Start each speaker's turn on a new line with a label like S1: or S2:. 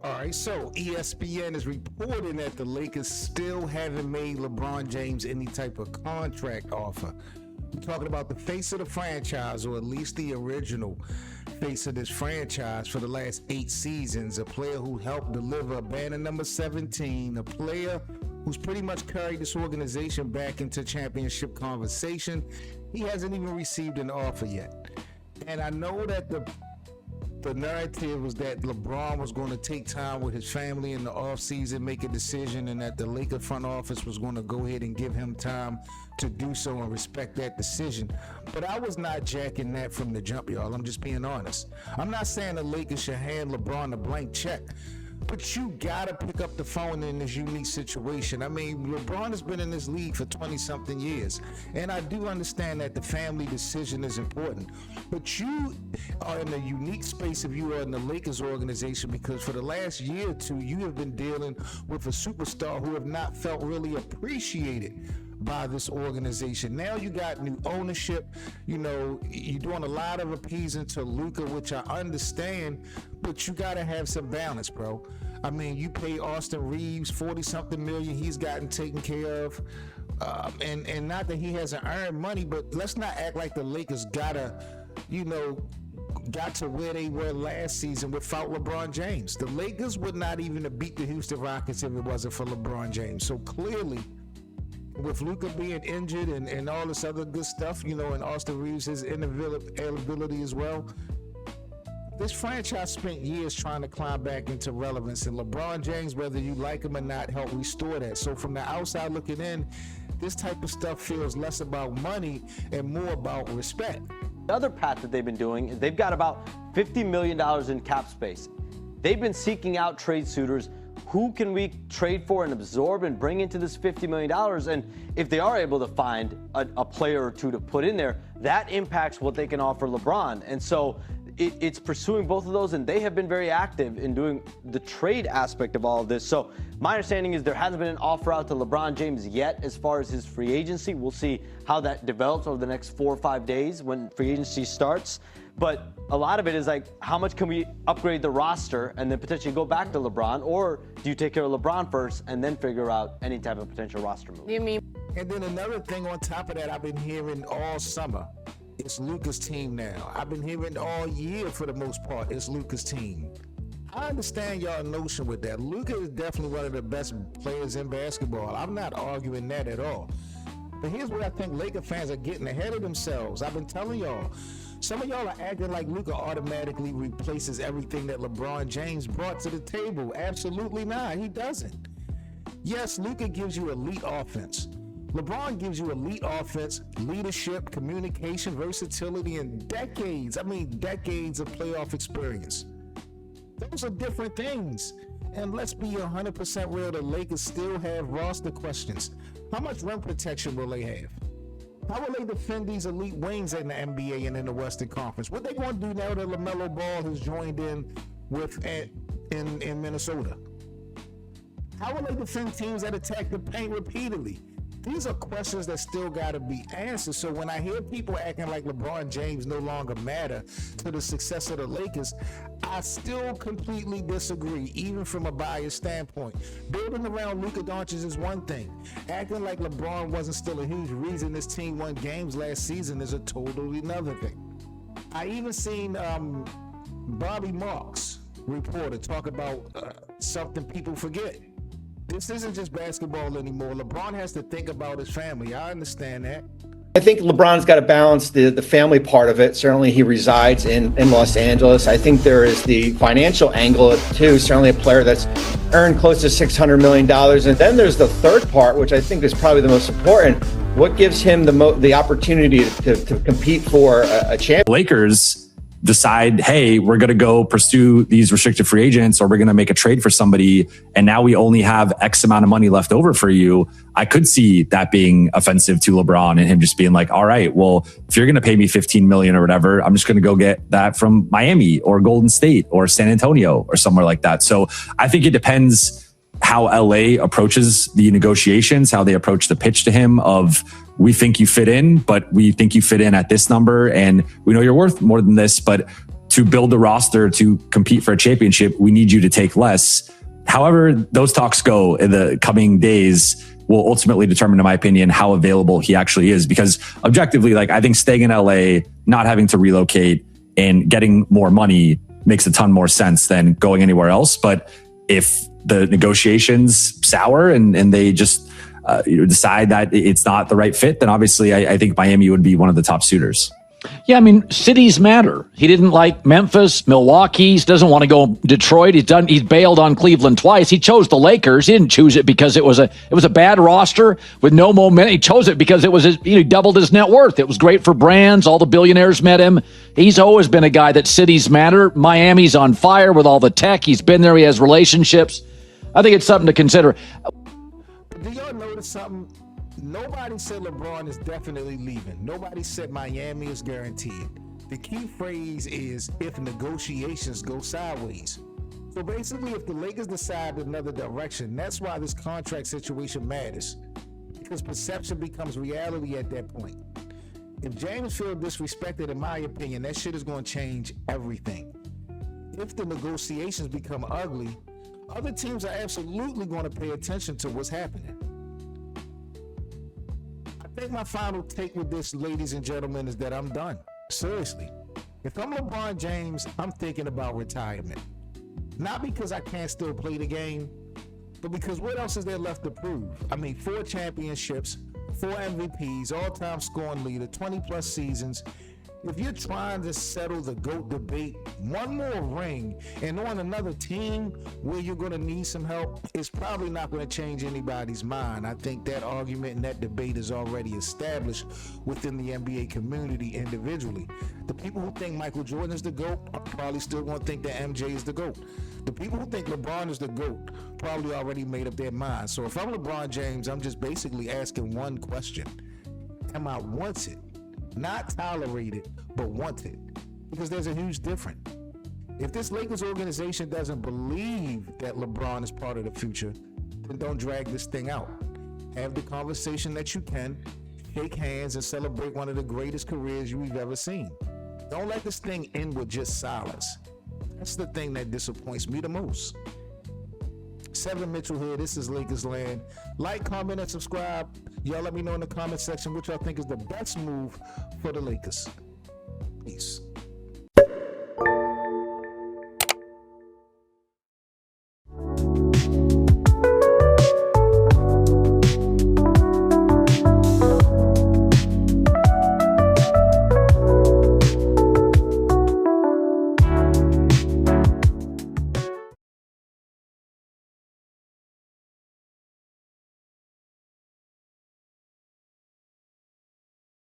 S1: All right, so ESPN is reporting that the Lakers still haven't made LeBron James any type of contract offer. We're talking about the face of the franchise, or at least the original face of this franchise for the last 8 seasons, a player who helped deliver banner number 17, a player who's pretty much carried this organization back into championship conversation. He hasn't even received an offer yet. And I know that the narrative was that LeBron was going to take time with his family in the offseason, make a decision, and that the Lakers front office was going to go ahead and give him time to do so and respect that decision. But I was not jacking that from the jump, y'all. I'm just being honest. I'm not saying the Lakers should hand LeBron a blank check, but you gotta pick up the phone in this unique situation. I mean, LeBron has been in this league for 20-something years, and I do understand that the family decision is important. But you are in a unique space if you are in the Lakers organization, because for the last year or two, you have been dealing with a superstar who have not felt really appreciated by this organization. Now you got new ownership. You know, you're doing a lot of appeasing to Luka, which I understand, but you got to have some balance, bro. I mean, you pay Austin Reeves 40-something million. He's gotten taken care of. And not that he hasn't earned money, but let's not act like the Lakers got to where they were last season without LeBron James. The Lakers would not even have beat the Houston Rockets if it wasn't for LeBron James. So clearly, with Luka being injured and all this other good stuff, you know, and Austin Reeves' his inability as well, this franchise spent years trying to climb back into relevance, and LeBron James, whether you like him or not, helped restore that. So from the outside looking in, this type of stuff feels less about money and more about respect.
S2: The other path that they've been doing is they've got about $50 million in cap space. They've been seeking out trade suitors. Who can we trade for and absorb and bring into this $50 million? And if they are able to find a player or two to put in there, that impacts what they can offer LeBron. And so it's pursuing both of those, and they have been very active in doing the trade aspect of all of this. So my understanding is there hasn't been an offer out to LeBron James yet as far as his free agency. We'll see how that develops over the next 4 or 5 days when free agency starts. But a lot of it is like, how much can we upgrade the roster and then potentially go back to LeBron? Or do you take care of LeBron first and then figure out any type of potential roster move?
S3: You mean?
S1: And then another thing on top of that, I've been hearing all summer, it's Luka's team now. I've been hearing all year for the most part, it's Luka's team. I understand y'all notion with that. Luka is definitely one of the best players in basketball. I'm not arguing that at all. But here's what I think Laker fans are getting ahead of themselves. I've been telling y'all, some of y'all are acting like Luka automatically replaces everything that LeBron James brought to the table. Absolutely not. He doesn't. Yes, Luka gives you elite offense. LeBron gives you elite offense, leadership, communication, versatility, and decades of playoff experience. Those are different things. And let's be 100% real, the Lakers still have roster questions. How much rim protection will they have? How will they defend these elite wings in the NBA and in the Western Conference? What they going to do now that LaMelo Ball has joined in with in Minnesota? How will they defend teams that attack the paint repeatedly? These are questions that still got to be answered. So when I hear people acting like LeBron James no longer matter to the success of the Lakers, I still completely disagree, even from a biased standpoint. Building around Luka Doncic is one thing. Acting like LeBron wasn't still a huge reason this team won games last season is a totally another thing. I even seen Bobby Marks, reporter, talk about something people forget. This isn't just basketball anymore. LeBron has to think about his family. I understand that.
S4: I think LeBron's got to balance the family part of it. Certainly he resides in Los Angeles. I think there is the financial angle too. Certainly a player that's earned close to $600 million. And then there's the third part, which I think is probably the most important. What gives him the opportunity to compete for a champion?
S5: Lakers decide, hey, we're going to go pursue these restricted free agents, or we're going to make a trade for somebody, and now we only have X amount of money left over for you. I could see that being offensive to LeBron and him just being like, all right, well, if you're going to pay me 15 million or whatever, I'm just going to go get that from Miami or Golden State or San Antonio or somewhere like that. So I think it depends how LA approaches the negotiations, how they approach the pitch to him of, we think you fit in, but we think you fit in at this number, and we know you're worth more than this, but to build the roster to compete for a championship, we need you to take less. However, those talks go in the coming days will ultimately determine, in my opinion, how available he actually is. Because objectively, like, I think staying in LA, not having to relocate and getting more money makes a ton more sense than going anywhere else. But if the negotiations sour and they just decide that it's not the right fit, then obviously I think Miami would be one of the top suitors.
S3: Yeah, I mean, cities matter. He didn't like Memphis, Milwaukee. He doesn't want to go Detroit. He's bailed on Cleveland twice. He chose the Lakers. He didn't choose it because it was a bad roster with no momentum. He chose it because he doubled his net worth. It was great for brands. All the billionaires met him. He's always been a guy that cities matter. Miami's on fire with all the tech. He's been there. He has relationships. I think it's something to consider.
S1: Do y'all notice something? Nobody said LeBron is definitely leaving. Nobody said Miami is guaranteed. The key phrase is if negotiations go sideways. So basically, if the Lakers decide another direction, that's why this contract situation matters. Because perception becomes reality at that point. If James feels disrespected, in my opinion, that shit is going to change everything. If the negotiations become ugly, other teams are absolutely going to pay attention to what's happening. I think my final take with this, ladies and gentlemen, is that I'm done. Seriously. If I'm LeBron James, I'm thinking about retirement. Not because I can't still play the game, but because what else is there left to prove? I mean, 4 championships, 4 MVPs, all-time scoring leader, 20-plus seasons. If you're trying to settle the GOAT debate, one more ring and on another team where you're going to need some help, it's probably not going to change anybody's mind. I think that argument and that debate is already established within the NBA community individually. The people who think Michael Jordan is the GOAT are probably still going to think that MJ is the GOAT. The people who think LeBron is the GOAT probably already made up their mind. So if I'm LeBron James, I'm just basically asking one question. Am I wanted? Not tolerated, but wanted. Because there's a huge difference. If this Lakers organization doesn't believe that LeBron is part of the future, then don't drag this thing out. Have the conversation that you can, shake hands, and celebrate one of the greatest careers you've ever seen. Don't let this thing end with just silence. That's the thing that disappoints me the most. Seven Mitchell here. This is Lakers Land. Like, comment, and subscribe. Y'all let me know in the comment section what y'all think is the best move for the Lakers. Peace.